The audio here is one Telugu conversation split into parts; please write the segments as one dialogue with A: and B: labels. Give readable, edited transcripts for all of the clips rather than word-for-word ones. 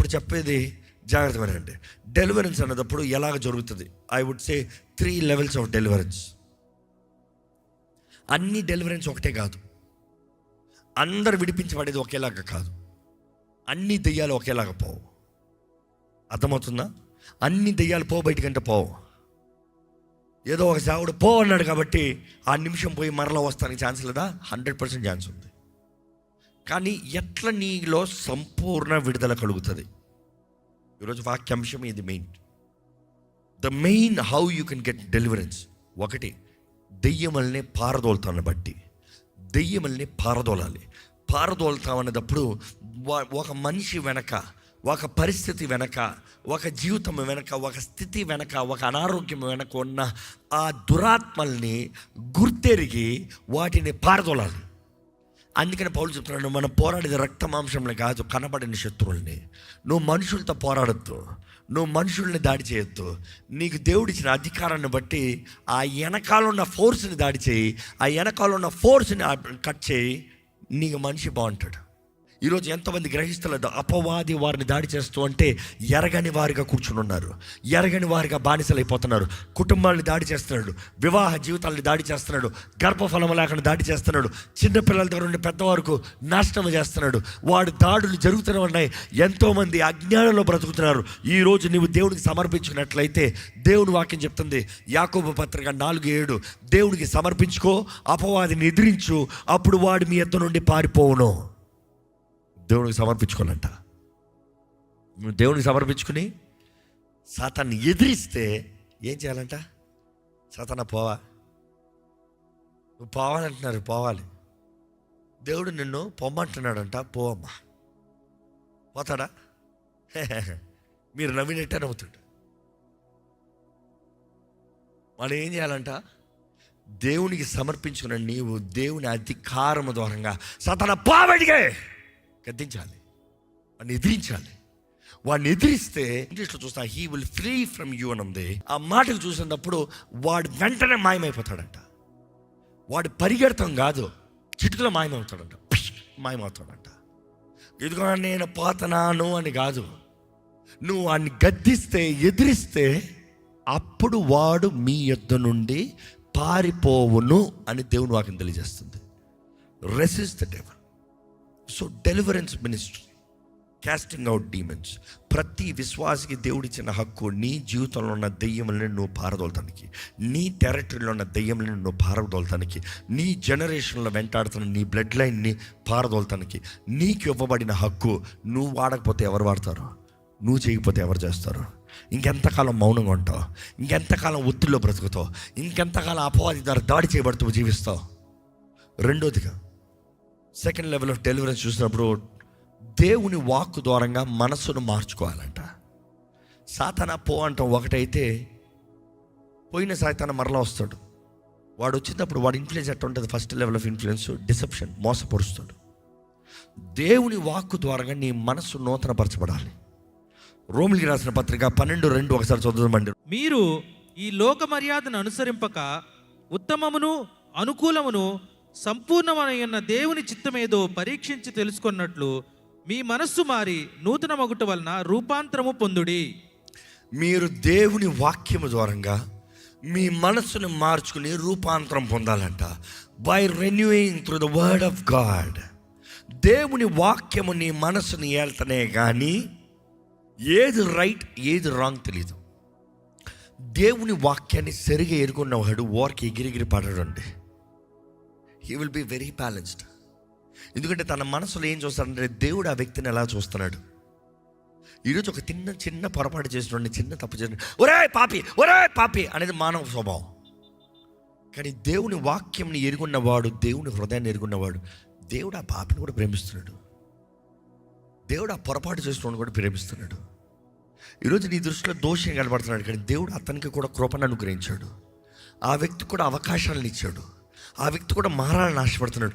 A: ఇప్పుడు చెప్పేది జాగ్రత్త వినండి. డెలివరెన్స్ అన్నప్పుడు ఎలాగ జరుగుతుంది? I would say 3 levels of deliverance. అన్ని డెలివరెన్స్ ఒకటే కాదు, అందరు విడిపించబడేది ఒకేలాగా కాదు, అన్ని దెయ్యాలు ఒకేలాగా పోవు. అర్థమవుతుందా? అన్ని దెయ్యాలు పో బయటికంటే పోవు. ఏదో ఒక సావుడు పో అన్నాడు కాబట్టి ఆ నిమిషం పోయి మరలా వస్తానికి ఛాన్స్ లేదా? 100% ఛాన్స్ ఉంది. కానీ ఎట్లా నీలో సంపూర్ణ విడుదల కలుగుతుంది? ఈరోజు వాక్యాంశం ఇది main how you can get deliverance. ఒకటి, దెయ్యమల్ని పారదోలుతాన్ని బట్టి. దెయ్యమల్ని పారదోలుతాం అనేటప్పుడు ఒక మనిషి వెనక, ఒక పరిస్థితి వెనక, ఒక జీవితం వెనక, ఒక స్థితి వెనక, ఒక అనారోగ్యం వెనక ఉన్న ఆ దురాత్మల్ని గుర్తెరిగి వాటిని పారదోలాలి. అందుకని పౌలు చెప్తున్నాడు, మనం పోరాడేది రక్త మాంసంలో కాదు, కనబడిన శత్రువుల్ని. నువ్వు మనుషులతో పోరాడద్దు, నువ్వు మనుషుల్ని దాడి చేయొద్దు. నీకు దేవుడిచ్చిన అధికారాన్ని బట్టి ఆ వెనకాల ఉన్న ఫోర్స్ని దాడి చేయి, ఆ వెనకాల ఉన్న ఫోర్స్ని కట్ చేయి, నీకు మనిషి బాగుంటాడు. ఈరోజు ఎంతమంది గ్రహిస్తలేదు? అపవాది వారిని దాడి చేస్తూ అంటే ఎరగని వారిగా కూర్చుని ఉన్నారు, ఎరగని వారిగా బానిసలైపోతున్నారు. కుటుంబాలను దాడి చేస్తున్నాడు, వివాహ జీవితాలను దాడి చేస్తున్నాడు, గర్భఫలం లేకుండా దాడి చేస్తున్నాడు, చిన్నపిల్లల దగ్గర నుండి పెద్ద వరకు నాశనం చేస్తున్నాడు. వాడు దాడులు జరుగుతూనే ఉన్నాయి. ఎంతోమంది అజ్ఞానంలో బ్రతుకుతున్నారు. ఈరోజు నువ్వు దేవుడికి సమర్పించుకున్నట్లయితే దేవుని వాక్యం చెప్తుంది, యాకోబు పత్రిక 4:7, దేవుడికి సమర్పించుకో, అపవాదిని ఎదిరించు, అప్పుడు వాడు మీ ఎద్దు నుండి పారిపోవును. దేవునికి సమర్పించుకోవాలంట. నువ్వు దేవునికి సమర్పించుకుని సాతాన్ని ఎదిరిస్తే ఏం చేయాలంట? సాతానా పోవా, నువ్వు పోవాలంటున్నారు, పోవాలి. దేవుడు నిన్ను పొమ్మంటున్నాడంట, పోవమ్మా. పోతాడా? మీరు నవ్వినట్టే నవ్వుతాడు. మనం ఏం చేయాలంట? దేవునికి సమర్పించుకున్న నీవు దేవుని అధికారము ద్వారంగా సాతానా పోవడిగే గద్దించాలి, వాడిని ఎదిరించాలి. వాడిని ఎదిరిస్తే ఇంగ్లీష్లో చూస్తా, he will free from you అని ఉంది. ఆ మాటకు చూసినప్పుడు వాడు వెంటనే మాయమైపోతాడంట. వాడు పరిగెడతాం కాదు, చిటుకులో మాయమవుతాడంట, మాయమవుతాడంట. ఇదిగో నేను పోతున్నాను అని కాదు, నువ్వు వాడిని గద్దిస్తే, ఎదిరిస్తే అప్పుడు వాడు మీ యొద్ద నుండి పారిపోవును అని దేవుని వాక్యం తెలియజేస్తుంది. Resist the devil. So deliverance ministry, casting out demons. ప్రతి విశ్వాసికి దేవుడిచ్చిన హక్కు నీ జీవితంలో ఉన్న దెయ్యములను నువ్వు పారదోలతానికి, నీ టెరిటరీలో ఉన్న దెయ్యములను నువ్వు పారదోలతానికి, నీ జనరేషన్లో వెంటాడుతున్న నీ బ్లడ్ లైన్ని పారదోలతానికి నీకు ఇవ్వబడిన హక్కు. నువ్వు వాడకపోతే ఎవరు వాడతారు? నువ్వు చేయకపోతే ఎవరు చేస్తారు? ఇంకెంతకాలం మౌనంగా ఉంటావు? ఇంకెంతకాలం ఒత్తిడిలో బ్రతుకుతావు? ఇంకెంతకాలం అపవాది ద్వారా దాడి చేయబడుతూ జీవిస్తావు? రెండోదిగా, సెకండ్ లెవెల్ ఆఫ్ డెలివరెన్స్ చూసినప్పుడు దేవుని వాక్కు ద్వారంగా మనస్సును మార్చుకోవాలంట. సాతానా పో అంటాం ఒకటైతే, పోయిన సాతానా మరలా వస్తాడు. వాడు వచ్చినప్పుడు వాడి ఇన్ఫ్లుయెన్స్ ఎట్లా ఉంటుంది? First level of influence deception, మోసపరుస్తాడు. దేవుని వాక్కు ద్వారంగా నీ మనస్సు నూతనపరచబడాలి. రోమిలికి రాసిన పత్రిక 12:2 ఒకసారి చదువుదామండి.
B: మీరు ఈ లోక మర్యాదను అనుసరింపక ఉత్తమమును అనుకూలమును సంపూర్ణమైన దేవుని చిత్తమేదో పరీక్షించి తెలుసుకున్నట్లు మీ మనస్సు మారి నూతన మగుట వలన రూపాంతరము పొందుడి.
A: మీరు దేవుని వాక్యము ద్వారంగా మీ మనస్సును మార్చుకుని రూపాంతరం పొందాలంట. By renewing through the word of God. దేవుని వాక్యము నీ మనస్సుని ఏళ్తనే కానీ ఏది రైట్ ఏది రాంగ్ తెలీదు. దేవుని వాక్యాన్ని సరిగా ఎరుగున్నవాడు ఓరికి ఎగిరిగిరి పడడండి. He will be very balanced. ఎందుకంటే తన మనసులో ఏం చూస్తాడంటే దేవుడు ఆ వ్యక్తిని ఎలా చూస్తున్నాడు. ఈరోజు ఒక చిన్న పొరపాటు చేసిన, చిన్న తప్పు చేసిన, ఒరే పాపి అనేది మానవ స్వభావం. కానీ దేవుని వాక్యంని ఎరుగున్నవాడు, దేవుని హృదయాన్ని ఎరుగున్నవాడు, దేవుడు ఆ పాపిని కూడా ప్రేమిస్తున్నాడు. దేవుడు ఆ పొరపాటు చేసిన కూడా ప్రేమిస్తున్నాడు. ఈరోజు నీ దృష్టిలో దోషం కనబడుతున్నాడు, కానీ దేవుడు అతనికి కూడా కృపను అనుగ్రహించాడు. ఆ వ్యక్తి కూడా అవకాశాలను ఇచ్చాడు. ఆ వ్యక్తి కూడా మారాలని ఆశపడుతున్నాడు.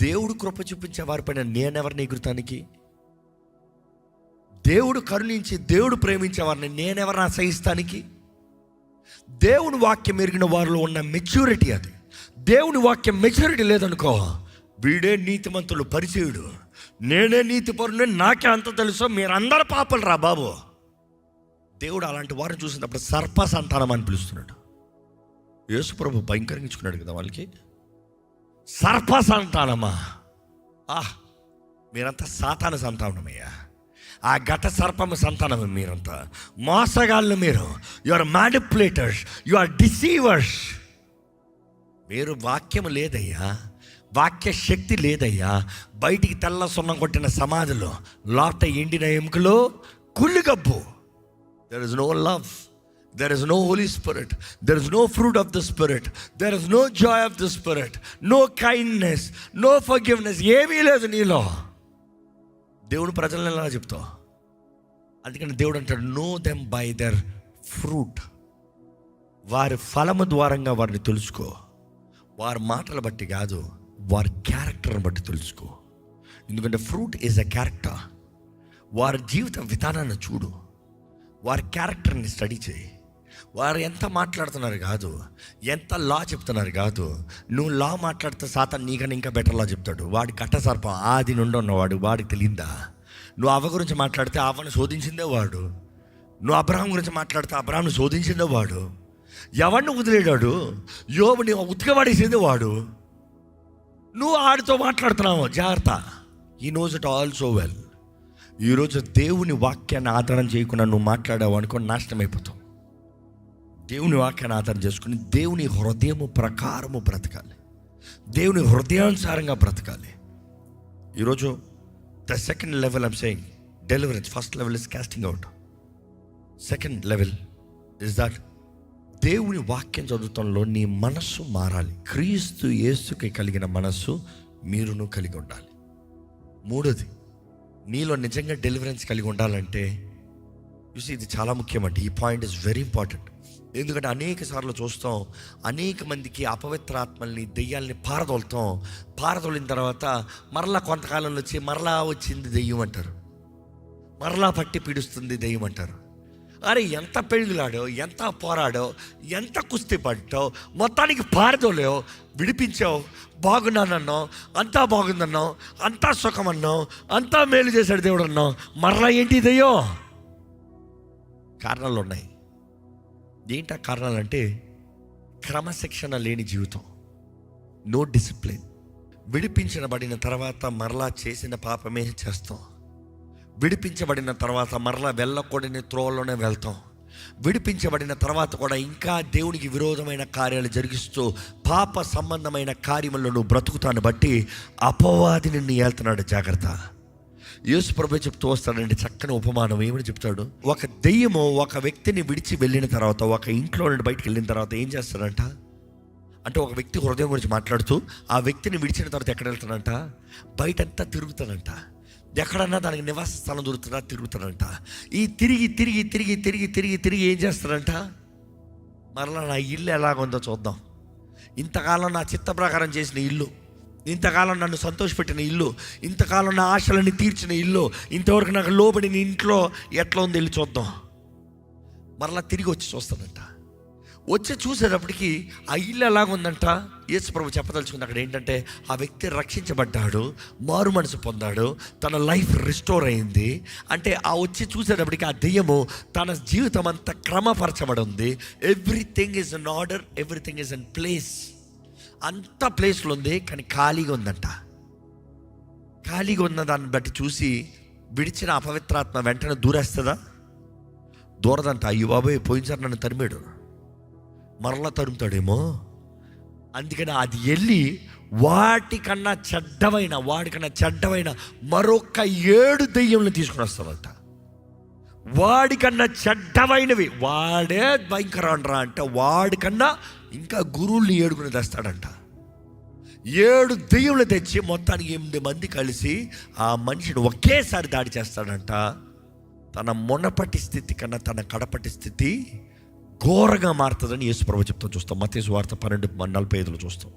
A: దేవుడు కృప చూపించే వారిపైన నేనెవరిని ఎగురుతానికి? దేవుడు కరుణించి, దేవుడు ప్రేమించే వారిని నేనెవరిని ఆశ్రయిస్తానికి? దేవుని వాక్యం ఎరిగిన వారిలో ఉన్న మెచ్యూరిటీ అది. దేవుని వాక్యం మెచ్యూరిటీ లేదనుకో, వీడే నీతిమంతులు పరిచయుడు, నేనే నీతిపరుని, నాకే అంత తెలుసు, మీరందరూ పాపలు రా బాబు. దేవుడు అలాంటి వారిని చూసినప్పుడు సర్ప సంతానం అని పిలుస్తున్నాడు. యేసుప్రభు భయంకరించుకున్నాడు కదా వాళ్ళకి. సర్ప సంతానమా, మీరంతా సాతాను సంతానమయ్యా, ఆ ఘట సర్పము సంతానమే మీరంతా. మోసగాళ్ళు మీరు. You are manipulators, you are deceivers. మీరు వాక్యం లేదయ్యా, వాక్య శక్తి లేదయ్యా. బయటికి తెల్ల సున్నం కొట్టిన సమాధిలో లోట ఎండిన ఎముకలో కుళ్ళిగబ్బు. There is no love, there is no Holy Spirit, there is no fruit of the spirit, there is no joy of the spirit, no kindness, no forgiveness. ఏమీ లేదు నీలో. దేవుడు ప్రజలను ఎలా చెప్తావు? అందుకని దేవుడు అంటాడు, know them by there fruit. వారి ఫలము ద్వారంగా వారిని తెలుసుకో. వారి మాటలు బట్టి కాదు, వారి క్యారెక్టర్ని బట్టి తెలుసుకో. ఎందుకంటే ఫ్రూట్ ఈజ్ అ క్యారెక్టర్. వారి జీవిత విధానాన్ని చూడు, వారి క్యారెక్టర్ని స్టడీ చేయి. వారు ఎంత మాట్లాడుతున్నారు కాదు, ఎంత లా చెప్తున్నారు కాదు. నువ్వు లా మాట్లాడితే సాతాను నీకన్నా ఇంకా బెటర్ లా చెప్తాడు. వాడి ఘట సర్పం ఆది నుండి ఉన్నవాడు, వాడికి తెలియదా? నువ్వు అవ్వ గురించి మాట్లాడితే అవ్వను శోధించిందే వాడు. నువ్వు అబ్రహాం గురించి మాట్లాడితే అబ్రహాంను శోధించిందే వాడు. ఎవరిని వదిలేడాడు? యోబుని ఉతికబడేసింది వాడు. నువ్వు ఆడితో మాట్లాడుతున్నావు, జాగ్రత్త. He knows it all so well. ఈరోజు దేవుని వాక్యాన్ని ఆధారం చేయకుండా నువ్వు మాట్లాడావు అనుకో, నాశనం అయిపోతావు. దేవుని వాక్యాన్ని ఆధారం చేసుకుని దేవుని హృదయము ప్రకారము బ్రతకాలి, దేవుని హృదయానుసారంగా బ్రతకాలి. ఈరోజు the second level I'm saying deliverance. First level is costing out. Second level is that దేవుని వాక్యం చదువుతంలో నీ మనస్సు మారాలి. క్రీస్తు యేసుకి కలిగిన మనస్సు మీరును కలిగి ఉండాలి. మూడోది, నీలో నిజంగా డెలివరెన్స్ కలిగి ఉండాలంటే చూసి ఇది చాలా ముఖ్యమండి. ఈ పాయింట్ ఇస్ వెరీ ఇంపార్టెంట్. ఎందుకంటే అనేక సార్లు చూస్తాం, అనేక మందికి అపవిత్ర ఆత్మల్ని, దెయ్యాల్ని పారదోలిన తర్వాత మరలా కొంతకాలంలో వచ్చి మరలా వచ్చింది దెయ్యం అంటారు, మరలా పట్టి పీడిస్తుంది దెయ్యం అంటారు. అరే ఎంత పెళ్ళిలాడో, ఎంత పోరాడో, ఎంత కుస్తీ పడ్డావు, మొత్తానికి పారదోలేవు, విడిపించావు, బాగున్నానన్నావు, అంతా బాగుందన్నావు, అంతా సుఖమన్నావు, అంతా మేలు చేశాడు దేవుడు అన్నావు, మరలా ఏంటి దెయ్యం? కారణాలు ఉన్నాయి. ఏంటి ఆ కారణాలంటే క్రమశిక్షణ లేని జీవితం, నో డిసిప్లిన్. విడిపించబడిన తర్వాత మరలా చేసిన పాపమే చేస్తాం. విడిపించబడిన తర్వాత మరలా వెళ్ళకూడని త్రోవలోనే వెళ్తాం. విడిపించబడిన తర్వాత కూడా ఇంకా దేవునికి విరోధమైన కార్యాలు జరిగిస్తూ పాప సంబంధమైన కార్యములను నువ్వు బ్రతుకుతాను బట్టి అపవాది నిన్ను ఏళ్తున్నాడు. జాగ్రత్త. యేసు ప్రభువే చెప్తూ వస్తాడండి చక్కని ఉపమానం. ఏమని చెప్తాడు? ఒక దెయ్యము ఒక వ్యక్తిని విడిచి వెళ్ళిన తర్వాత, ఒక ఇంట్లో నుండి బయటికి వెళ్ళిన తర్వాత ఏం చేస్తాడంట అంటే, ఒక వ్యక్తి హృదయం గురించి మాట్లాడుతూ ఆ వ్యక్తిని విడిచిన తర్వాత ఎక్కడ వెళ్తాడంట? బయటంతా తిరుగుతాడంట. ఎక్కడన్నా దానికి నివాస స్థలం దొరుకుతుందా తిరుగుతాడంట. ఈ తిరిగి తిరిగి తిరిగి తిరిగి తిరిగి తిరిగి ఏం చేస్తాడంట? మరలా నా ఇల్లు ఎలాగుందో చూద్దాం, ఇంతకాలం నా చిత్త ప్రకారం చేసిన ఇల్లు, ఇంతకాలం నన్ను సంతోషపెట్టిన ఇల్లు, ఇంతకాలం నా ఆశలని తీర్చిన ఇల్లు, ఇంతవరకు నాకు లోబడిన ఇంట్లో ఎట్లా ఉంది వెళ్ళి చూద్దాం. మరలా తిరిగి వచ్చి చూస్తాడంట. వచ్చి చూసేటప్పటికి ఆ ఇల్లు ఎలాగుందంట? యేసు ప్రభు చెప్పదలుచుకుంది అక్కడ ఏంటంటే, ఆ వ్యక్తి రక్షించబడ్డాడు, మారు మనసు పొందాడు, తన లైఫ్ రిస్టోర్ అయింది. అంటే ఆ వచ్చి చూసేటప్పటికి ఆ దెయ్యము తన జీవితం అంతా క్రమపరచబడి ఉంది. Everything is in order, everything is in place. అంత ప్లేస్లో ఉంది, కానీ ఖాళీగా ఉందంట. ఖాళీగా ఉన్న దాన్ని బట్టి చూసి విడిచిన అపవిత్రాత్మ వెంటనే దూరేస్తుందా? దూరదంట. అయ్యో బాబోయ్, పోయినసారి నన్ను తరిమాడు, మరలా తరుముతాడేమో. అందుకని అది వెళ్ళి వాడికన్నా చెడ్డమైన మరొక 7 దెయ్యంని తీసుకుని వస్తాడంట. వాడికన్నా చెడ్డమైనవి, వాడే భయంకరండ్రా అంటే వాడికన్నా ఇంకా గురువుల్ని 7 తెస్తాడంట. 7 దెయ్యంలు తెచ్చి మొత్తానికి 8 మంది కలిసి ఆ మనిషిని ఒకేసారి దాడి చేస్తాడంట. తన మునపటి స్థితి కన్నా తన కడపటి స్థితి ఘోరంగా మారుతుందని యేసు ప్రభు చెప్తాం. చూస్తాం మత్తయి సువార్త 12:45 చూస్తాం.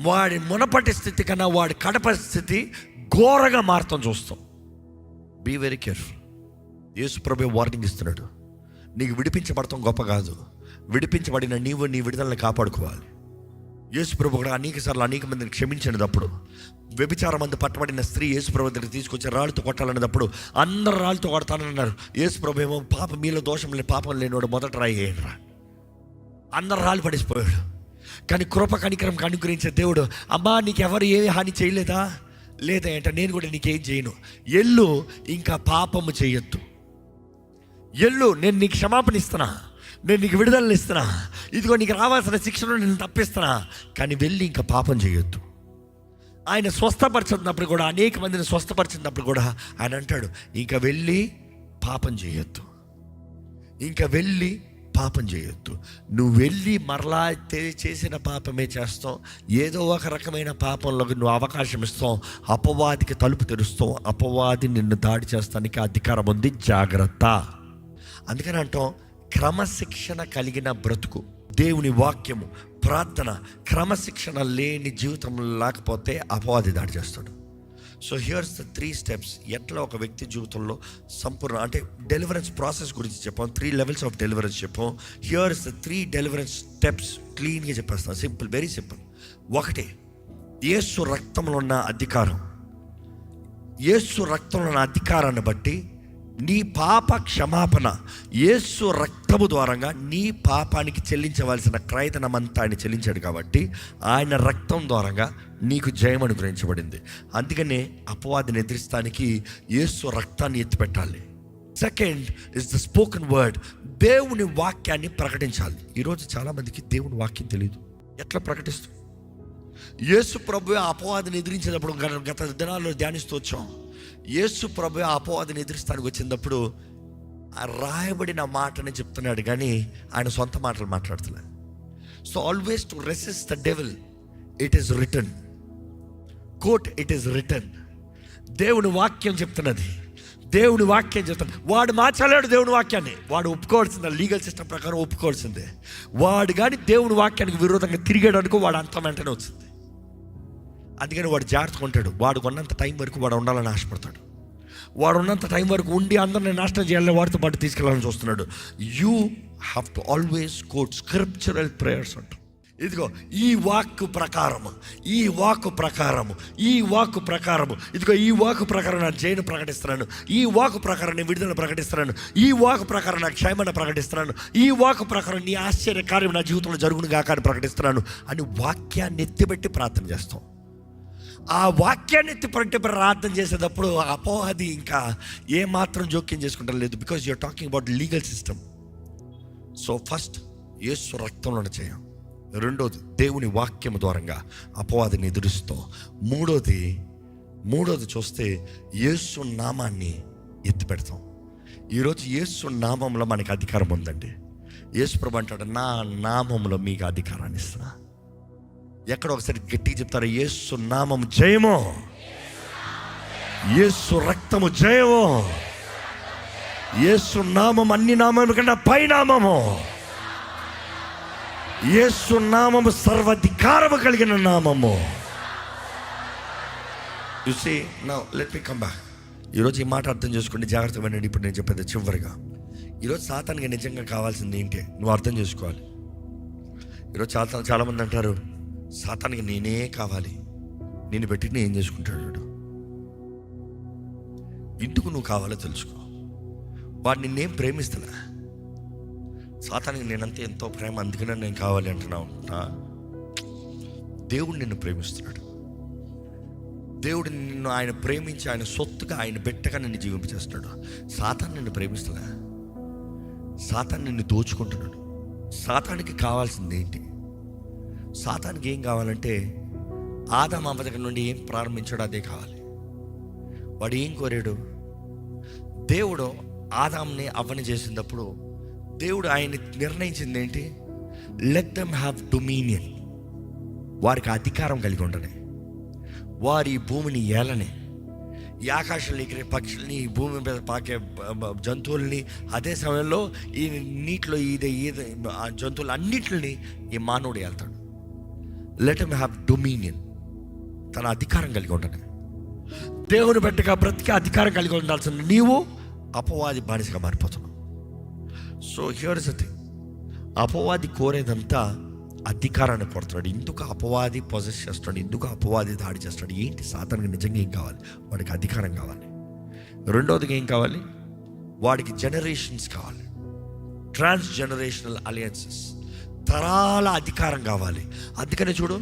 A: వాడి మునపటి స్థితి కన్నా వాడి కడపటి స్థితి ఘోరంగా మారుతాం చూస్తాం. Be very careful. యేసు ప్రభు వార్నింగ్ ఇస్తున్నాడు. నీకు విడిపించబడతాం గొప్ప కాదు, విడిపించబడిన నీవు నీ విడుదలని కాపాడుకోవాలి. యేసు ప్రభు కూడా అనేక సార్లు అనేక మందిని క్షమించినప్పుడు, వ్యభిచారం మంది పట్టబడిన స్త్రీ యేసు ప్రభు దగ్గర తీసుకొచ్చి రాళ్ళతో కొట్టాలన్నప్పుడు అందరు రాళ్ళతో కొడతానన్నారు. యేసు ప్రభు ఏమో పాప మీలో దోషం లేని పాపం లేనివాడు మొదట రాయి వేయండిరా, అందరు రాళ్ళు పడిసిపోయాడు. కానీ కృప కనికరం అనుగ్రహించే దేవుడు, అమ్మా నీకెవరు ఏమి హాని చేయలేదా? లేదా అంటే నేను కూడా నీకేం చేయను, ఎల్లు ఇంకా పాపము చేయొద్దు, ఎల్లు నేను నీకు క్షమాపణ ఇస్తున్నా, నేను నీకు విడుదలను ఇస్తున్నా, ఇదిగో నీకు రావాల్సిన శిక్షను నేను తప్పిస్తున్నా, కానీ వెళ్ళి ఇంకా పాపం చేయొద్దు. ఆయన స్వస్థపరిచినప్పుడు కూడా, అనేక మందిని స్వస్థపరిచినప్పుడు కూడా ఆయన అంటాడు, ఇంకా వెళ్ళి పాపం చేయొద్దు, ఇంకా వెళ్ళి పాపం చేయొద్దు. నువ్వు వెళ్ళి మరలా చేసిన పాపమే చేస్తావు, ఏదో ఒక రకమైన పాపంలోకి నువ్వు అవకాశం ఇస్తావు, అపవాదికి తలుపు తెరుస్తావు, అపవాది నిన్ను దాడి చేస్తానికి అధికారం ఉంది, జాగ్రత్త. అందుకని అంటాం, క్రమశిక్షణ కలిగిన బ్రతుకు, దేవుని వాక్యము, ప్రార్థన, క్రమశిక్షణ లేని జీవితం లేకపోతే అపవాది దాడి చేస్తాడు. సో హియర్స్ ద 3 steps ఎట్లా ఒక వ్యక్తి జీవితంలో సంపూర్ణ అంటే డెలివరెన్స్ ప్రాసెస్ గురించి చెప్పాం. 3 levels ఆఫ్ డెలివరెన్స్ చెప్పాం. హియర్స్ ద 3 డెలివరెన్స్ స్టెప్స్ క్లీన్గా చెప్పేస్తాం. Simple, very simple. 1, యేసు రక్తంలో ఉన్న అధికారం. యేసు రక్తంలో ఉన్న అధికారాన్ని బట్టి నీ పాప క్షమాపణ, యేసు రక్తము ద్వారంగా నీ పాపానికి చెల్లించవలసిన క్రయధనమంతా ఆయన చెల్లించాడు కాబట్టి ఆయన రక్తం ద్వారంగా నీకు జయం అనుగ్రహించబడింది. అందుకనే అపవాదిని ఎదిరిస్తానికి యేసు రక్తాన్ని ఎత్తిపెట్టాలి. 2 ఇస్ ద స్పోకెన్ వర్డ్, దేవుని వాక్యాన్ని ప్రకటించాలి. ఈరోజు చాలామందికి దేవుని వాక్యం తెలియదు. ఎట్లా ప్రకటిస్తూ? యేసు ప్రభు అపవాదిని ఎదిరించినప్పుడు గత దినాల్లో ధ్యానిస్తూ వచ్చాం. యేసు ప్రభు అపవాదిని ఎదిరిస్తానికి వచ్చినప్పుడు రాయబడిన మాటని చెప్తున్నాడు, కానీ ఆయన సొంత మాటలు మాట్లాడుతున్నాడు. So always to resist the devil, it is written. Quote, it is written. దేవుని వాక్యం చెప్తున్నది, దేవుని వాక్యం చెప్తాను. వాడు మార్చలేడు దేవుని వాక్యాన్ని, వాడు ఒప్పుకోవాల్సిందే, లీగల్ సిస్టమ్ ప్రకారం ఒప్పుకోవాల్సిందే. వాడు కానీ దేవుని వాక్యానికి విరోధంగా తిరిగాడు అనుకో, వాడు అంత వెంటనే వచ్చింది. అందుకని వాడు జాగ్రత్తగా ఉంటాడు. వాడు ఉన్నంత టైం వరకు వాడు ఉండాలని ఆశపడతాడు. వాడు ఉన్నంత టైం వరకు ఉండి అందరిని నాశనం చేయాలని వాడితో పాటు తీసుకెళ్ళాలని చూస్తున్నాడు. You have to always quote scriptural prayers అంటారు. ఇదిగో ఈ వాక్కు ప్రకారము, ఈ వాక్కు ప్రకారము, ఈ వాక్కు ప్రకారము, ఇదిగో ఈ వాక్కు ప్రకారం నా జైలు ప్రకటిస్తున్నాను, ఈ వాక్కు ప్రకారం నేను విడుదల ప్రకటిస్తున్నాను, ఈ వాక్కు ప్రకారం నా క్షేమను ప్రకటిస్తున్నాను, ఈ వాక్కు ప్రకారం నీ ఆశ్చర్య కార్యం నా జీవితంలో జరుగును గాక అని ప్రకటిస్తున్నాను అని వాక్యాన్ని ఎత్తిపెట్టి ప్రార్థన చేస్తాం. ఆ వాక్యాన్ని ఎత్తిపెట్టి ప్రార్థన చేసేటప్పుడు అపవాది ఇంకా ఏమాత్రం జోక్యం చేసుకుంటారు లేదు, because you're talking about legal system. So first Yesu రక్తంలోనే చేయం. 2, దేవుని వాక్యం ద్వారంగా అపవాదిని ఎదురుస్తాం. 3 చూస్తే యేసు నామాన్ని ఎత్తిపెడతాం. ఈరోజు యేసు నామంలో మనకి అధికారం ఉందండి. యేసు ప్రభు అంటాడు, నా నామంలో మీకు అధికారాన్ని ఇస్తున్నా. ఎక్కడ ఒకసారి గట్టిగా చెప్తారు, యేసు నామం జయము, యేసు రక్తము జయము, యేసు నామం అన్ని నామముల కన్నా పై నామము, యేసు నామము సర్వాధికారము కలిగిన నామము. You see now let me come back. ఈరోజు ఈ మాట అర్థం చేసుకోండి, జాగ్రత్తగా వినండి. ఇప్పుడు నేను చెప్పేది చివరిగా, ఈరోజు సాతానికి నిజంగా కావాల్సింది ఏంటి నువ్వు అర్థం చేసుకోవాలి. ఈరోజు చాలామంది అంటారు, సాతానికి నేనే కావాలి, నేను పెట్టి నేను ఏం చేసుకుంటాడు. ఇందుకు నువ్వు కావాలో తెలుసుకో. వాడు నిన్నేం ప్రేమిస్తున్నా, సాతానికి నేనంతే ఎంతో ప్రేమ, అందుకనే నేను కావాలి అంటున్నావు. దేవుడు నిన్ను ప్రేమిస్తున్నాడు. దేవుడు నిన్ను ఆయన ప్రేమించి ఆయన సొత్తుగా ఆయన బిడ్డగా నిన్ను జీవింపచేస్తున్నాడు. సాతాను నిన్ను ప్రేమిస్తున్నా, సాతాను నిన్ను దోచుకుంటున్నాడు. సాతానికి కావాల్సింది ఏంటి? సాతానికి ఏం కావాలంటే ఆదాము అవ్వ దగ్గర నుండి ఏం ప్రారంభించాడో అదే కావాలి. వాడు ఏం కోరాడు? దేవుడు ఆదాంని అవ్వని చేసినప్పుడు దేవుడు ఆయన నిర్ణయించింది ఏంటి? Let them have dominion. వారికి అధికారం కలిగి ఉండని, వారి భూమిని ఏలని, ఈ ఆకాశంలో ఎగిరే పక్షుల్ని, ఈ భూమి మీద పాకే జంతువుల్ని, అదే సమయంలో ఈ నీటిలో ఈదే ఆ జంతువులు అన్నిటిని ఈ మానవుడు వెళ్తాడు. Let him have dominion. తన అధికారం కలిగి ఉండని, దేవుని బిడ్డగా బ్రతికి అధికారం కలిగి ఉండాల్సిన నీవు అపవాది బానిసగా మారిపోతున్నావు. So here is the thing, అపవాది కోరేదంతా అధికారాన్ని కోరుతున్నాడు. ఎందుకు అపవాది పొజెస్ చేస్తున్నాడు, ఎందుకు అపవాది దాడి చేస్తున్నాడు, ఏంటి సాతానికి నిజంగా ఏం కావాలి? వాడికి అధికారం కావాలి. రెండవదిగా ఏం కావాలి? వాడికి జనరేషన్స్ కావాలి, ట్రాన్స్ జనరేషనల్ అలయన్సెస్, తరాల అధికారం కావాలి. అందుకనే చూడు,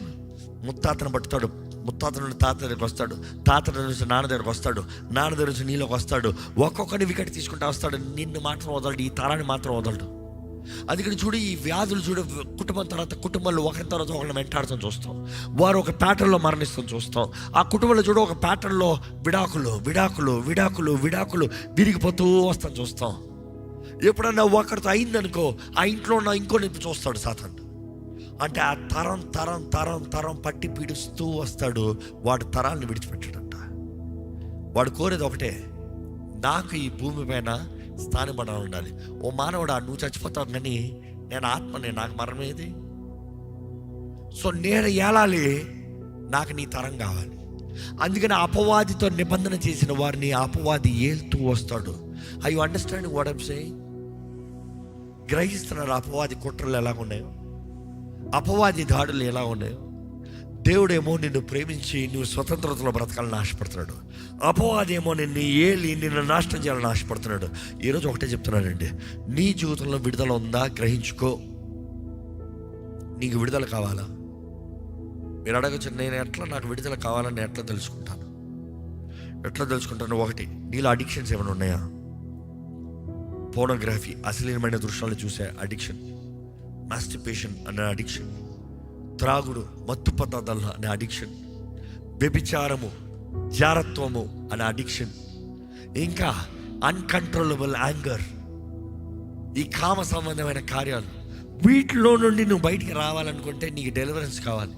A: ముత్తాతను పట్టుతాడు, ముత్తాత నుండి తాత దగ్గరికి వస్తాడు, తాత నుంచి నాన్న దగ్గరికి వస్తాడు, నాన్న దగ్గర నుంచి నీలోకి వస్తాడు, ఒక్కొక్కరిని వికెట్ తీసుకుంటూ వస్తాడు. నిన్ను మాత్రం వదలడు, ఈ తరాన్ని మాత్రం వదలడు. అందుకని చూడు, ఈ వ్యాధులు చూడు, కుటుంబం తర్వాత కుటుంబంలో ఒకరి తర్వాత ఒకరిని వెంటాడుతాం చూస్తాం, వారు ఒక ప్యాటర్న్లో మరణిస్తాం చూస్తాం. ఆ కుటుంబంలో చూడు, ఒక ప్యాటర్న్లో విడాకులు విడాకులు విడాకులు విడాకులు విరిగిపోతూ వస్తాం చూస్తాం. ఎప్పుడన్నా ఒకరితో అయిందనుకో, ఆ ఇంట్లో ఉన్న ఇంకో నింపి చూస్తాడు సాతాను. అంటే ఆ తరం తరం తరం తరం పట్టి పీడిస్తూ వస్తాడు. వాడు తరాలను విడిచిపెట్టాడంట. వాడు కోరేది ఒకటే, నాకు ఈ భూమి పైన స్థానపడ ఉండాలి. ఓ మానవుడా, నువ్వు చచ్చిపోతావు కానీ నేను ఆత్మని, నాకు మరణం ఏది? సో నేను ఏలాలి, నాకు నీ తరం కావాలి. అందుకని అపవాదితో నిబంధన చేసిన వారిని అపవాది ఏలుతూ వస్తాడు. I you understanding what I'm saying? గ్రహిస్తున్నారు అపవాది కుట్రలు ఎలా ఉన్నాయో, అపవాది దాడులు ఎలా ఉన్నాయో. దేవుడేమో నిన్ను ప్రేమించి నువ్వు స్వతంత్రతలో బ్రతకాలని ఆశపడుతున్నాడు. అపవాదేమో నిన్ను నాశనం చేయాలని ఆశపడుతున్నాడు. ఈరోజు ఒకటే చెప్తున్నానండి, నీ జీవితంలో విడుదల ఉందా? గ్రహించుకో. నీకు విడుదల కావాలా? మీరు అడగచ్చు, నేను ఎట్లా, నాకు విడుదల కావాలని నేను ఎట్లా తెలుసుకుంటాను? ఒకటి, నీలో అడిక్షన్స్ ఏమైనా ఉన్నాయా? పోర్నోగ్రఫీ, అశ్లీలమైన దృశ్యాలు చూసే అడిక్షన్, మాస్టిపేషన్ అనే అడిక్షన్, త్రాగుడు, మత్తు పదార్థాలు అనే అడిక్షన్, వ్యభిచారము, జారత్వము అనే అడిక్షన్, ఇంకా అన్కంట్రోలబుల్ యాంగర్, ఈ కామ సంబంధమైన కార్యాలు. వీటిలో నుండి నువ్వు బయటికి రావాలనుకుంటే నీకు డెలివరెన్స్ కావాలి.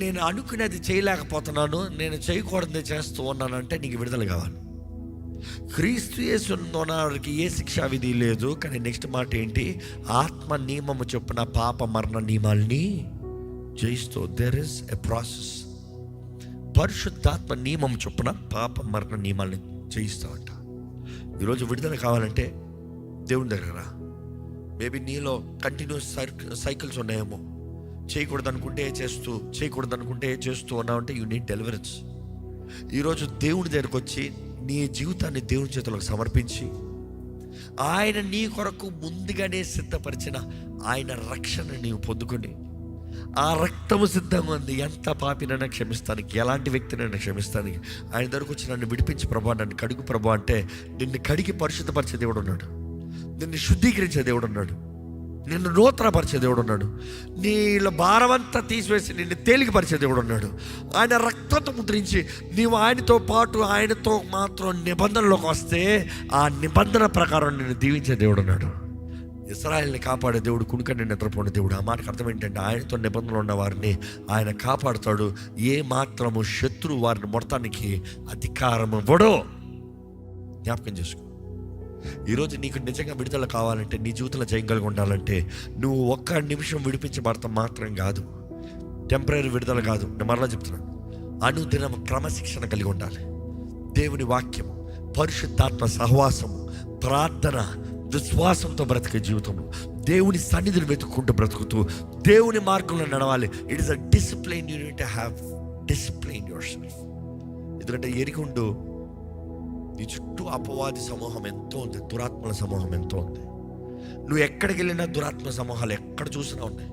A: నేను అనుకునేది చేయలేకపోతున్నాను, నేను చేయకూడదు చేస్తూ ఉన్నానంటే నీకు విడుదల కావాలి. క్రీస్తు యేసు ఉన్నవారికి ఏ శిక్షా విధి లేదు. కానీ నెక్స్ట్ మాట ఏంటి? ఆత్మ నియమము చొప్పున పాప మరణ నియమాల్ని జయిస్తూ, దెర్ ఇస్ ఎ ప్రాసెస్. పరిశుద్ధాత్మ నియమం చొప్పున పాప మరణ నియమాల్ని జయిస్తామంట. ఈరోజు విడుదల కావాలంటే దేవుని దగ్గర. మేబీ నీలో కంటిన్యూస్ సైకిల్స్ ఉన్నాయేమో, చేయకూడదు అనుకుంటే చేస్తూ ఉన్నావంటే యూ నీడ్ డెలివరెన్స్. ఈరోజు దేవుని దగ్గరకు వచ్చి నీ జీవితాన్ని దేవుని చేతులకు సమర్పించి, ఆయన నీ కొరకు ముందుగానే సిద్ధపరిచిన ఆయన రక్షణ నీవు పొందుకొని, ఆ రక్తము సిద్ధంగా ఉంది, ఎంత పాపినైనా క్షమిస్తానికి, ఎలాంటి వ్యక్తినైనా క్షమిస్తానికి. ఆయన దగ్గరకు వచ్చి నన్ను విడిపించి ప్రభా, నన్ను కడుగు ప్రభా అంటే, నిన్ను కడిగి పరిశుద్ధపరిచే దేవుడు ఉన్నాడు, నిన్ను శుద్ధీకరించే దేవుడు ఉన్నాడు, నిన్ను నూతనపరిచే దేవుడు ఉన్నాడు, నీళ్ళ భారమంతా తీసివేసి నిన్ను తేలికపరిచే దేవుడు ఉన్నాడు. ఆయన రక్తంతో ముద్రించి నీవు ఆయనతో పాటు, ఆయనతో మాత్రం నిబంధనలోకి వస్తే ఆ నిబంధన ప్రకారం నిన్ను దీవించే దేవుడు ఉన్నాడు. ఇశ్రాయేల్ని కాపాడే దేవుడు, కుడికన్ను నిద్రపోయిన దేవుడు. ఆ మాటకు అర్థం ఏంటంటే, ఆయనతో నిబంధనలు ఉన్న వారిని ఆయన కాపాడుతాడు. ఏ మాత్రము శత్రువు వారిని మొత్తానికి అధికారం ఇవ్వడో. జ్ఞాపకం చేసుకో. ఈరోజు నీకు నిజంగా విడుదల కావాలంటే, నీ జీవితంలో చేయగలిగి ఉండాలంటే, నువ్వు ఒక్క నిమిషం విడిపించబడతాం మాత్రం కాదు, టెంపరీ విడుదల కాదు. నేను మరలా చెప్తున్నాను, అనుదినం క్రమశిక్షణ కలిగి ఉండాలి. దేవుని వాక్యము, పరిశుద్ధాత్మ సహవాసము, ప్రార్థన, విశ్వాసంతో బ్రతికే జీవితంలో దేవుని సన్నిధిని వెతుక్కుంటూ బ్రతుకుతూ దేవుని మార్గంలో నడవాలి. It is a discipline. You need to have discipline your self. ఎందుకంటే ఎరిగుండు, నీ చుట్టూ అపవాది సమూహం ఎంతో ఉంది, దురాత్మల సమూహం ఎంతో ఉంది. నువ్వు ఎక్కడికి వెళ్ళినా దురాత్మ సమూహాలు ఎక్కడ చూసినా ఉన్నాయి.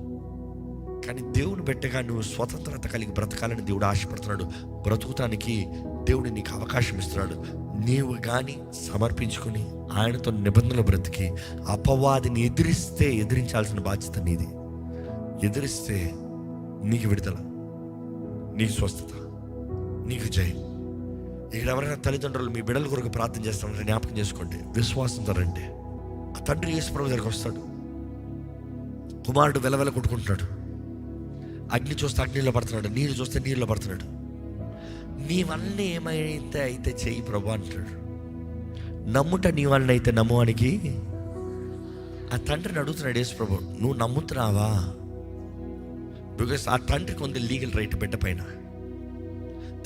A: కానీ దేవుని బిడ్డగా నువ్వు స్వతంత్రత కలిగి బ్రతకాలని దేవుడు ఆశపడుతున్నాడు. బ్రతుకుతానికి దేవుడు నీకు అవకాశం ఇస్తున్నాడు. నీవు కానీ సమర్పించుకొని ఆయనతో నిబంధనలు బ్రతికి అపవాదిని ఎదిరించాల్సిన బాధ్యత నీది. ఎదిరిస్తే నీకు విడుదల, నీకు స్వస్థత, నీకు జయం. ఇక్కడ ఎవరైనా తల్లిదండ్రులు మీ బిడ్డల కొరకు ప్రార్థన చేస్తారంటే జ్ఞాపకం చేసుకోండి, విశ్వాసంతో రండి. ఆ తండ్రి యేసుప్రభు దగ్గరికి వస్తాడు. కుమారుడు వెలవెల కొట్టుకుంటున్నాడు. అగ్ని చూస్తే అగ్నిలో పడుతున్నాడు, నీరు చూస్తే నీరులో పడుతున్నాడు. నీ వల్ల ఏమైతే అయితే చెయ్యి ప్రభు అంటాడు. నమ్ముట నీ వల్ల అయితే నమ్మువానికి. ఆ తండ్రిని అడుగుతున్నాడు యేసు ప్రభు, నువ్వు నమ్ముతున్నావా? బికాస్ ఆ తండ్రికి ఉంది లీగల్ రైట్ బిడ్డ పైన.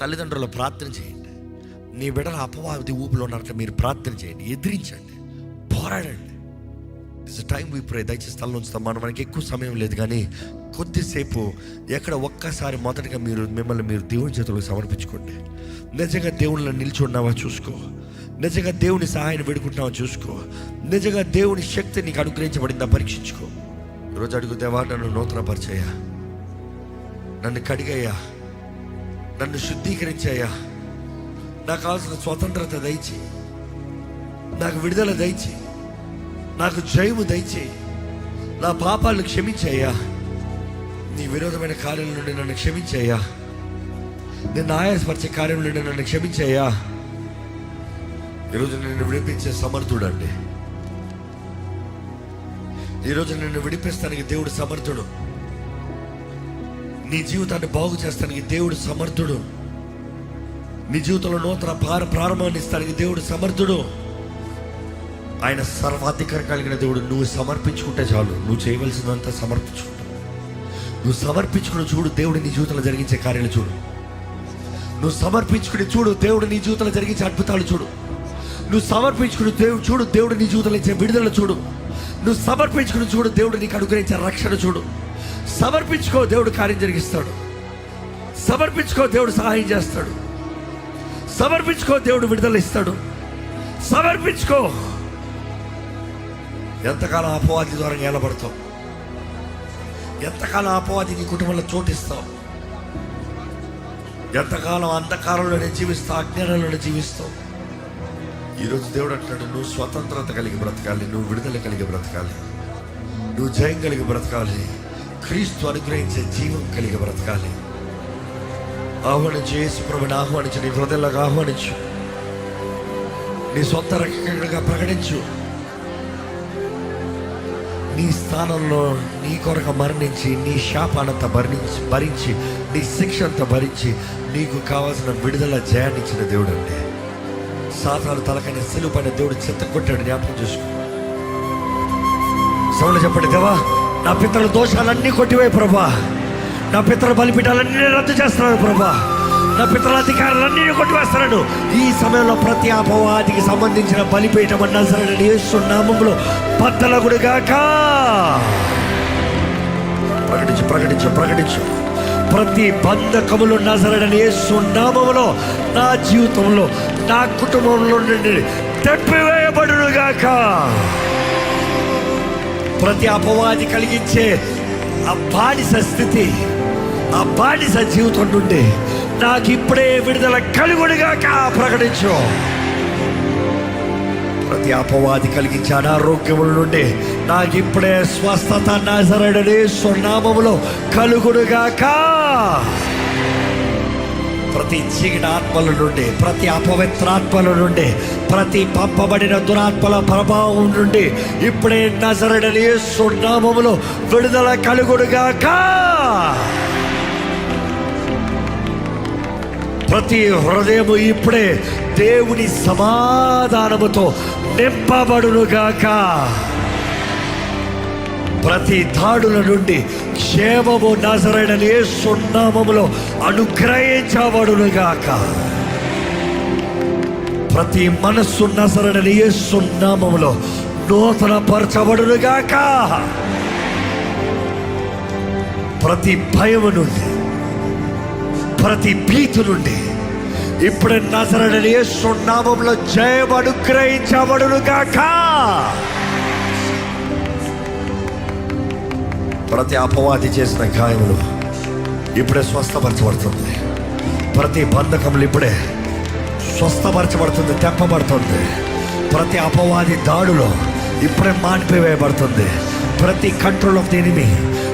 A: తల్లిదండ్రులు ప్రార్థన చేయండి. నీ బిడ్డల అపవాది ఊపిలో ఉన్నారంటే మీరు ప్రార్థన చేయండి, ఎదిరించండి, పోరాడండి. ఇట్స్ టైం వి ప్రే. దయచేసి స్థలం ఉంచుతాం. మనకి ఎక్కువ సమయం లేదు, కానీ కొద్దిసేపు ఎక్కడ ఒక్కసారి మొదటగా మిమ్మల్ని మీరు దేవుని చేతులకు సమర్పించుకోండి. నిజంగా దేవుళ్ళని నిల్చున్నావా చూసుకో. నిజంగా దేవుని సహాయాన్ని వేడుకుంటున్నావా చూసుకో. నిజంగా దేవుని శక్తి నీకు అనుగ్రహించబడిందా పరీక్షించుకో. ఈరోజు అడుగు, దేవా నన్ను నూతనపరిచయ్యా, నన్ను కడిగయ్యా, నన్ను శుద్ధీకరించయ్యా, నాకు కావాల్సిన స్వతంత్రత దయచేయి, నాకు విడుదల దయచేయి, నాకు జయము దయచేయి, నా పాపాలను క్షమించయ్యా, నీ విరోధమైన కార్యాల నుండి నన్ను క్షమించయ్యా, నిన్ను ఆయాసపరిచే కార్యం నుండి నన్ను క్షమించయ్యా. ఈరోజు నిన్ను విడిపించే సమర్థుడండి. ఈరోజు నిన్ను విడిపిస్తానికి దేవుడు సమర్థుడు. నీ జీవితాన్ని బాగు చేస్తానికి దేవుడు సమర్థుడు. నీ జీవితంలో నూతన ప్రారంభాన్ని ఇస్తానికి దేవుడు సమర్థుడు. ఆయన సర్వాధికారం కలిగిన దేవుడు. నువ్వు సమర్పించుకుంటే చాలు, నువ్వు చేయవలసినంత సమర్పించుకుంటా. నువ్వు సమర్పించుకుని చూడు, దేవుడు నీ జీవితంలో జరిగించే కార్యాలు చూడు. నువ్వు సమర్పించుకుని చూడు, దేవుడు నీ జీవితంలో జరిగించే అద్భుతాలు చూడు. నువ్వు సమర్పించుకుని చూడు, దేవుడు నీ జీవితంలో ఇచ్చే విడుదల చూడు. నువ్వు సమర్పించుకుని చూడు, దేవుడు నీకు అనుగ్రహించే రక్షణ చూడు. సమర్పించుకో, దేవుడు కార్యం జరిగిస్తాడు. సమర్పించుకో, దేవుడు సహాయం చేస్తాడు. సమర్పించుకో, దేవుడు విడుదల ఇస్తాడు. సమర్పించుకో. ఎంతకాలం అపవాది ద్వారా ఏలబడతావు? ఎంతకాలం అపవాది నీ కుటుంబంలో చోటిస్తావు? ఎంతకాలం అంధకారంలోనే జీవిస్తావు, అజ్ఞానంలోనే జీవిస్తావు? ఈరోజు దేవుడు అంటున్నాడు, నువ్వు స్వతంత్రత కలిగి బ్రతకాలి, నువ్వు విడుదల కలిగి బ్రతకాలి, నువ్వు జయం కలిగి బ్రతకాలి, క్రీస్తు అనుగ్రహించే జీవం కలిగి బ్రతకాలి. ఆహ్వానించు, యేసు ప్రభుని ఆహ్వానించు, నీ హృదయంలోకి ఆహ్వానించు, నీ సొంత రక్షకుడిగా ప్రకటించు. నీ స్థానంలో నీ కొరకు మరణించి, నీ శాపానంతా భరించి, నీ శిక్ష అంతా భరించి, నీకు కావాల్సిన విడుదల జయాన్ని ఇచ్చిన దేవుడు అండి. సాతాను తలకైన సిలువ పైన దేవుడు చెత్తగొట్టాడు. జ్ఞాపకం చేసుకో. సౌండ్లు చెప్పండి, దేవా నా పితరుల దోషాలన్నీ కొట్టివే ప్రభా, నా పితరుల బలిపీఠాలన్నీ రద్దు చేస్తున్నాను ప్రభా, నా పితరుల అధికారాలన్నీ కొట్టివేస్తున్నాను. ఈ సమయంలో ప్రతి అపవాదికి సంబంధించిన బలిపీఠం అన్నా సరే యేసు నామములో బద్దలగుడుగాక. ప్రకటించు, ప్రకటించు, ప్రకటించు. ప్రతి బంధకములు నజరేయుడైన యేసు నామములో నా జీవితంలో, నా కుటుంబంలో నుండి తెప్పివేయబడునుగాక. ప్రతి అపవాది కలిగించే ఆ బానిస స్థితి, ఆ బానిస జీవితం నుండి నాకు ఇప్పుడే విడుదల కలుగునుగాక. ప్రకటించు. ప్రతి అపవాది కలిగించే అనారోగ్యముల నుండి నాకు ఇప్పుడే స్వస్థత నజరేయుడైన యేసు నామములో కలుగునుగాక. ప్రతి చీకటి ఆత్మల నుండి, ప్రతి అపవిత్రాత్మల నుండి, ప్రతి పంపబడిన దురాత్మల ప్రభావం నుండి ఇప్పుడే నజరేయుడైన యేసు నామములో విడుదల కలుగునుగాక. ప్రతి హృదయము ఇప్పుడే దేవుని సమాధానముతో నింపబడునుగాక. ప్రతి దాడుల నుండి క్షేమము నజరేయుడైన యేసు నామములో అనుగ్రహించబడునుగాక. ప్రతి మనస్సు నజరేయుడైన యేసు నామములో నూతన పరచబడునుగాక. ప్రతి భయము నుండి, ప్రతి భీతు నుండి ఇప్పుడు నజరేయుడైన యేసు నామములో జయం అనుగ్రహించబడునుగాక. ప్రతి అపవాది చేసిన గాయములు ఇప్పుడే స్వస్థపరచబడుతుంది. ప్రతి బంధకములు ఇప్పుడే స్వస్థపరచబడుతుంది, తెప్పబడుతుంది. ప్రతి అపవాది దాడులో ఇప్పుడే మాన్పివేయబడుతుంది. ప్రతి control of the enemy,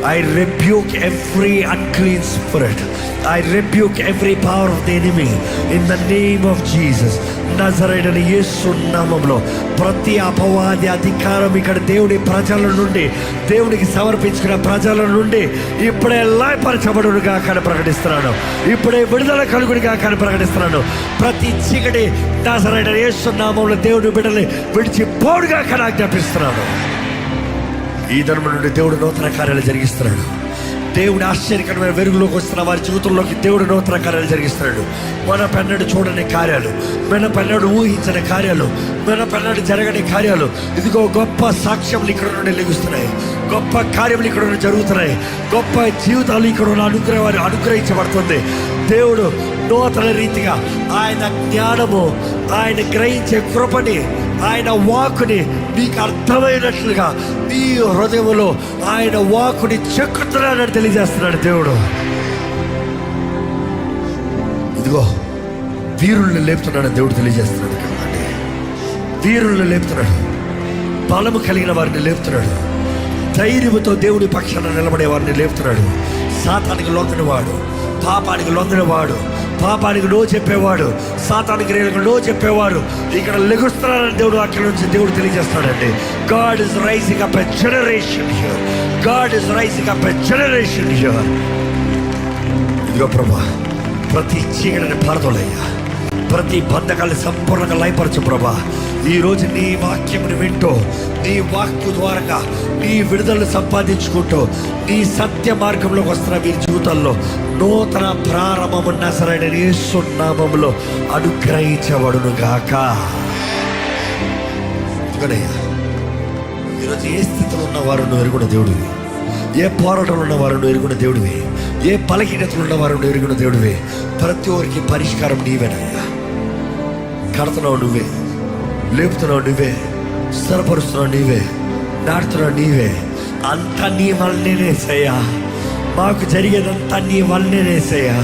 A: I rebuke every unclean spirit. I rebuke every power of the enemy in the name of Jesus. నజరేయుడైన యేసు నామములో ప్రతి అపవాది అధికారం ఇక్కడ దేవుడి ప్రజల నుండి, దేవుడికి సమర్పించుకున్న ప్రజల నుండి ఇప్పుడే లయపరచబడునుగా కానీ ప్రకటిస్తున్నాను. ఇప్పుడే విడుదల కలుగునిగా కానీ ప్రకటిస్తున్నాను. ప్రతి చీకటి నజరేయుడైన యేసు నామములో దేవుడి బిడ్డల్ని విడిచిపోడుగా కానీ ఆజ్ఞాపిస్తున్నాను. ఈ ధర్మం నుండి దేవుడు నూతన కార్యాలు జరిగిస్తున్నాడు. దేవుని ఆశ్చర్యకరమైన వెలుగులోకి వస్తున్న వారి జీవితంలోకి దేవుడు నూతన కార్యాలు జరిగిస్తున్నాడు. మన పెన్నడు చూడని కార్యాలు, మన పెన్నడు ఊహించని కార్యాలు, మన పెన్నడు జరగని కార్యాలు. ఇదిగో గొప్ప సాక్ష్యములు ఇక్కడ నుండి లెగుస్తున్నాయి, గొప్ప కార్యములు ఇక్కడ నుండి జరుగుతున్నాయి, గొప్ప జీవితాలు ఇక్కడ ఉన్న అనుగ్రహించబడుతుంది. దేవుడు నూతన రీతిగా ఆయన జ్ఞానము, ఆయన గ్రహించే కృపని, ఆయన వాక్కుని నీకు అర్థమైనట్లుగా నీ హృదయంలో ఆయన వాక్కుని చెక్కుతున్నాడని తెలియజేస్తున్నాడు దేవుడు. ఇదిగో వీరుల్ని లేపుతున్నాడని దేవుడు తెలియజేస్తున్నాడు కదండి. వీరుల్ని లేపుతున్నాడు, బలము కలిగిన వారిని లేపుతున్నాడు, ధైర్యంతో దేవుని పక్షాన నిలబడే వారిని లేపుతున్నాడు. సాతానికి లొంగనివాడు, పాపానికి లొంగనివాడు, పాపానికి నో చెప్పేవాడు, సాతానికి నో చెప్పేవాడు ఇక్కడ లెగుస్తున్నాడని దేవుడు అక్కడి నుంచి దేవుడు తెలియజేస్తాడండి. God is rising up a generation here. God is rising up a generation here. ఇదిగో ప్రభా, ప్రతి చీకటిని పారదోలయ్యా, ప్రతి బంధకాన్ని సంపూర్ణంగా లయపరచు ప్రభా. ఈరోజు నీ వాక్యముని వింటూ, నీ వాక్కు ద్వారా నీ విడుదలను సంపాదించుకుంటూ, నీ సత్య మార్గంలోకి వస్తున్న వీరి జీవితాల్లో నూతన ప్రారంభము నజరేయుడైన యేసు నామములో అనుగ్రహించబడును గాక. ఈరోజు ఏ స్థితిలో ఉన్నవారు నువ్వు ఎరుగున దేవుడివి, ఏ పోరాటంలో ఉన్నవారు నువ్వు ఎరుగున దేవుడివి, ఏ బలహీనతలు ఉన్నవారు నువ్వు ఎరుగున దేవుడివి. ప్రతి ఒక్కరికి పరిష్కారం నీవేనయ్యా. కడుతున్నావు నువ్వే, లేపుతున్నావు నువ్వే, స్థిరపరుస్తున్నావు నీవే, నాటుతున్నావు నీవే. అంతా నీ వల్లనేసయ్యా. మాకు జరిగేదంతా నీ వల్లనేసయ్యా.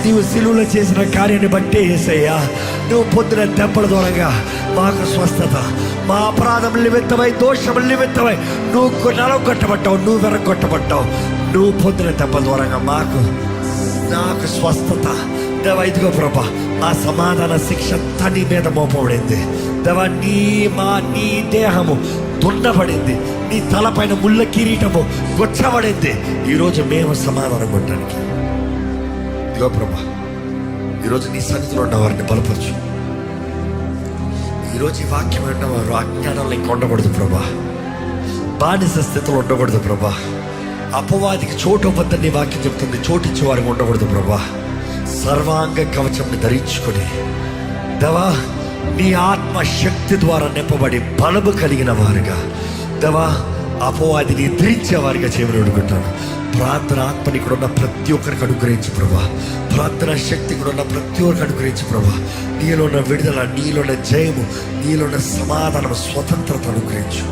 A: నీవు సిలువలో చేసిన కార్యాన్ని బట్టే యేసయ్యా. నువ్వు పొద్దున దెబ్బల దూరంగా మాకు స్వస్థత, మా అపరాధముల నిమిత్తమై, దోషముల నిమిత్తమై నువ్వు నలగొట్టబట్టావు, నువ్వు వెరగొట్టబట్టావు. నువ్వు పొద్దున దెబ్బల దూరంగా నాకు స్వస్థత. దేవా ఇదిగో ప్రభా, ఆ సమాధాన శిక్ష నీ మీద మోపబడింది. దేవా నీ దేహము దున్నబడింది, నీ తలపైన ముళ్ళ కిరీటము గుచ్చబడింది. ఈరోజు మేము సమాధానం కొట్టడానికి ఇదిగో ప్రభా, ఈరోజు నీ సన్నిధిలో ఉన్న వారిని బలపరచు. ఈరోజు ఈ వాక్యం ఉన్నవారు అజ్ఞానంలో ఇంక ఉండకూడదు ప్రభా, బానిస స్థితిలో ఉండకూడదు ప్రభా, అపవాదికి చోటు వద్దని నీ వాక్యం చెప్తుంది, చోటిచ్చే వారికి ఉండకూడదు ప్రభా. సర్వాంగ కవచంని ధరించుకొని దేవా నీ ఆత్మ శక్తి ద్వారా నింపబడి బలము కలిగిన వారుగా దేవా అపవాదిని ఎదిరించే వారిగా చేయమని అడుగుతాను. ప్రార్థన ఆత్మని ఇక్కడ ఉన్న ప్రతి ఒక్కరికి అనుగ్రహించు ప్రభా. ప్రార్థన శక్తి కూడా ఉన్న ప్రతి ఒక్కరికి అనుగ్రహించు ప్రభా. నీలో ఉన్న విడుదల, నీలో ఉన్న జయము, నీలో ఉన్న సమాధానం, స్వతంత్రత అనుగ్రహించు.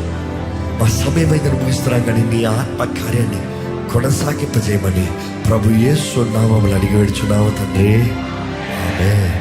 A: మా సమయమైందని ముగిస్తున్నాం కానీ నీ ఆత్మ కార్యాన్ని కొనసాగింపజేయమని ప్రభు యేసు నామములో అడిగి వేడుచున్నాము తండ్రి. ఆమేన్.